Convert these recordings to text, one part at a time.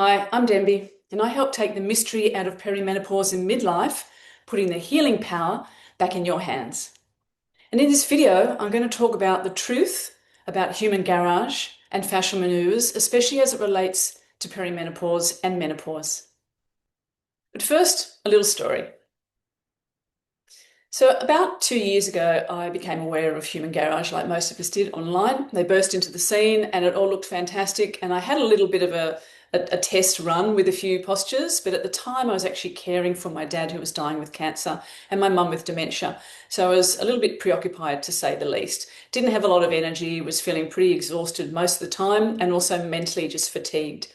Hi, I'm Denby, and I help take the mystery out of perimenopause and midlife, putting the healing power back in your hands. And in this video, I'm going to talk about the truth about human garage and fascial maneuvers, especially as it relates to perimenopause and menopause. But first, a little story. So about 2 years ago, I became aware of Human Garage like most of us did online. They burst into the scene and it all looked fantastic. And I had a little bit of a test run with a few postures, but at the time I was actually caring for my dad who was dying with cancer and my mum with dementia. So I was a little bit preoccupied, to say the least. Didn't have a lot of energy, was feeling pretty exhausted most of the time and also mentally just fatigued.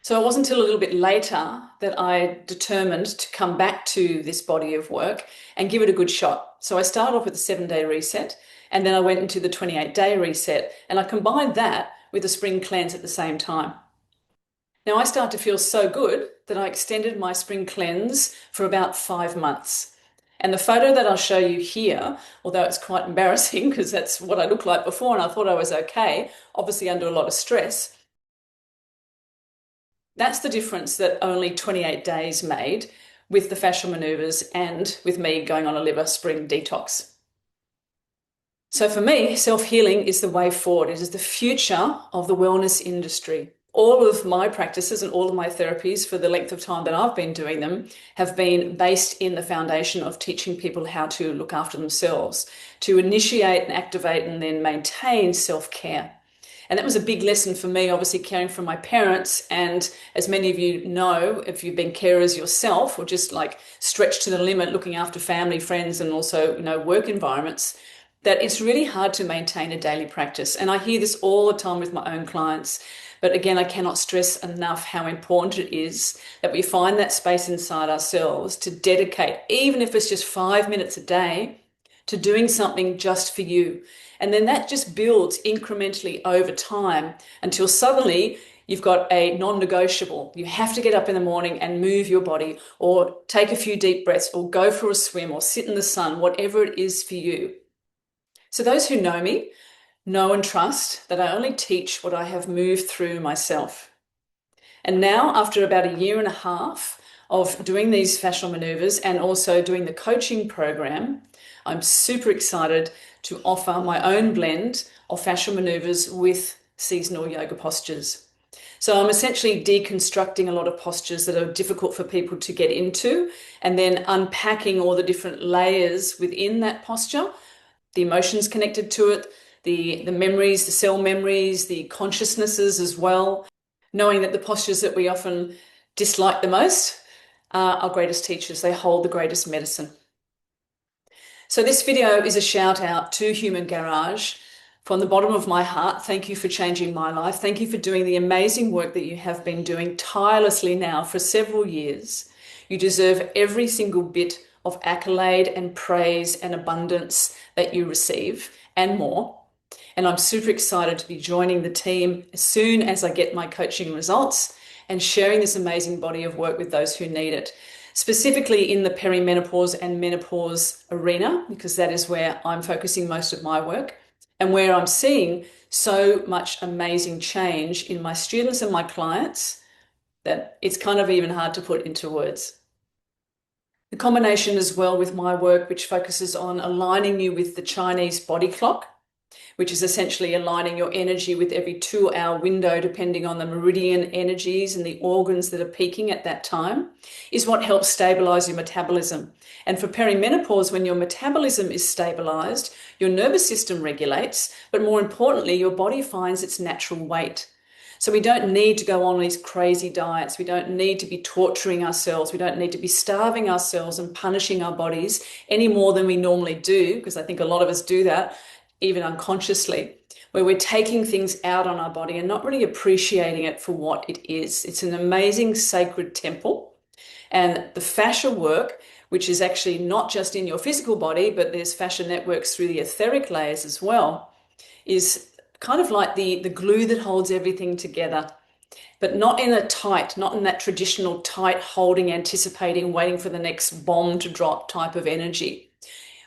So it wasn't until a little bit later that I determined to come back to this body of work and give it a good shot. So I started off with a 7-day reset, and then I went into the 28-day reset, and I combined that with a spring cleanse at the same time. Now I started to feel so good that I extended my spring cleanse for about 5 months. And the photo that I'll show you here, although it's quite embarrassing because that's what I looked like before and I thought I was okay, obviously under a lot of stress, that's the difference that only 28 days made with the fascial maneuvers and with me going on a liver spring detox. So for me, self-healing is the way forward. It is the future of the wellness industry. All of my practices and all of my therapies for the length of time that I've been doing them have been based in the foundation of teaching people how to look after themselves, to initiate and activate and then maintain self-care. And that was a big lesson for me, obviously caring for my parents. And as many of you know, if you've been carers yourself or just like stretched to the limit, looking after family, friends, and also, work environments, that it's really hard to maintain a daily practice. And I hear this all the time with my own clients. But again, I cannot stress enough how important it is that we find that space inside ourselves to dedicate, even if it's just 5 minutes a day, to doing something just for you. And then that just builds incrementally over time until suddenly you've got a non-negotiable. You have to get up in the morning and move your body or take a few deep breaths or go for a swim or sit in the sun, whatever it is for you. So those who know me know and trust that I only teach what I have moved through myself. And now, after about 1.5 years of doing these fascial maneuvers and also doing the coaching program, I'm super excited to offer my own blend of fascial maneuvers with seasonal yoga postures. So I'm essentially deconstructing a lot of postures that are difficult for people to get into and then unpacking all the different layers within that posture, the emotions connected to it, the memories, the cell memories, the consciousnesses as well, knowing that the postures that we often dislike the most are our greatest teachers. They hold the greatest medicine. So this video is a shout out to Human Garage. From the bottom of my heart, thank you for changing my life. Thank you for doing the amazing work that you have been doing tirelessly now for several years. You deserve every single bit of accolade and praise and abundance that you receive and more. And I'm super excited to be joining the team as soon as I get my coaching results and sharing this amazing body of work with those who need it, specifically in the perimenopause and menopause arena, because that is where I'm focusing most of my work and where I'm seeing so much amazing change in my students and my clients that it's kind of even hard to put into words. The combination as well with my work, which focuses on aligning you with the Chinese body clock, which is essentially aligning your energy with every 2-hour window, depending on the meridian energies and the organs that are peaking at that time, is what helps stabilize your metabolism. And for perimenopause, when your metabolism is stabilized, your nervous system regulates, but more importantly, your body finds its natural weight. So we don't need to go on these crazy diets. We don't need to be torturing ourselves. We don't need to be starving ourselves and punishing our bodies any more than we normally do, because I think a lot of us do that, even unconsciously, where we're taking things out on our body and not really appreciating it for what it is. It's an amazing sacred temple. And the fascia work, which is actually not just in your physical body, but there's fascia networks through the etheric layers as well, is kind of like the glue that holds everything together, but not in that traditional tight holding, anticipating, waiting for the next bomb to drop type of energy.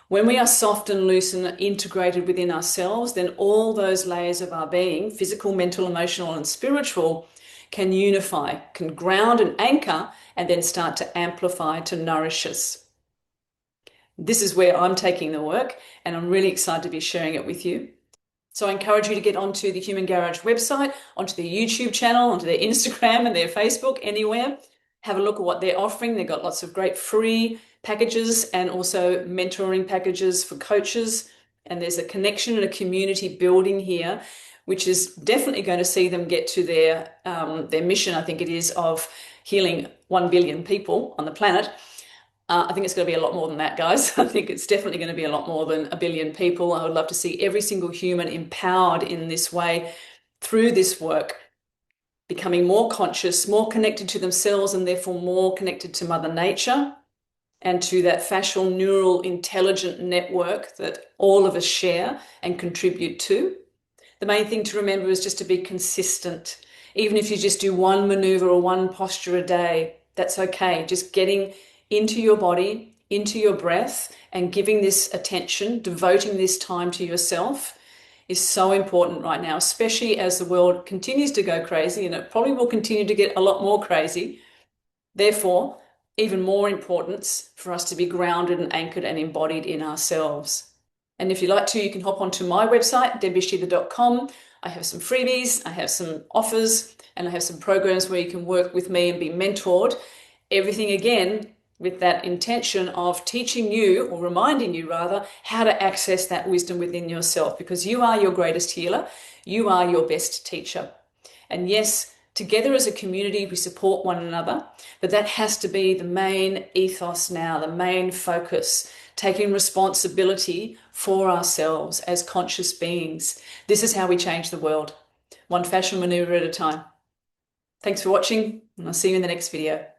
When we are soft and loose and integrated within ourselves, then all those layers of our being, physical, mental, emotional, and spiritual, can unify, can ground and anchor, and then start to amplify to nourish us. This is where I'm taking the work, and I'm really excited to be sharing it with you. So I encourage you to get onto the Human Garage website, onto their YouTube channel, onto their Instagram and their Facebook, anywhere. Have a look at what they're offering. They've got lots of great free packages and also mentoring packages for coaches. And there's a connection and a community building here, which is definitely going to see them get to their mission, I think it is, of healing 1 billion people on the planet. I think it's going to be a lot more than that, guys. I think it's definitely going to be a lot more than 1 billion people. I would love to see every single human empowered in this way through this work, becoming more conscious, more connected to themselves, and therefore more connected to Mother Nature and to that fascial neural intelligent network that all of us share and contribute to. The main thing to remember is just to be consistent. Even if you just do one maneuver or one posture a day, that's okay. Just getting into your body, into your breath, and giving this attention, devoting this time to yourself is so important right now, especially as the world continues to go crazy, and it probably will continue to get a lot more crazy. Therefore, even more importance for us to be grounded and anchored and embodied in ourselves. And if you like to, you can hop onto my website, denbysheila.com. I have some freebies, I have some offers, and I have some programs where you can work with me and be mentored. Everything, again, with that intention of teaching you, or reminding you rather, how to access that wisdom within yourself, because you are your greatest healer. You are your best teacher. And yes, together as a community, we support one another, but that has to be the main ethos now, the main focus, taking responsibility for ourselves as conscious beings. This is how we change the world, one fashion maneuver at a time. Thanks for watching, and I'll see you in the next video.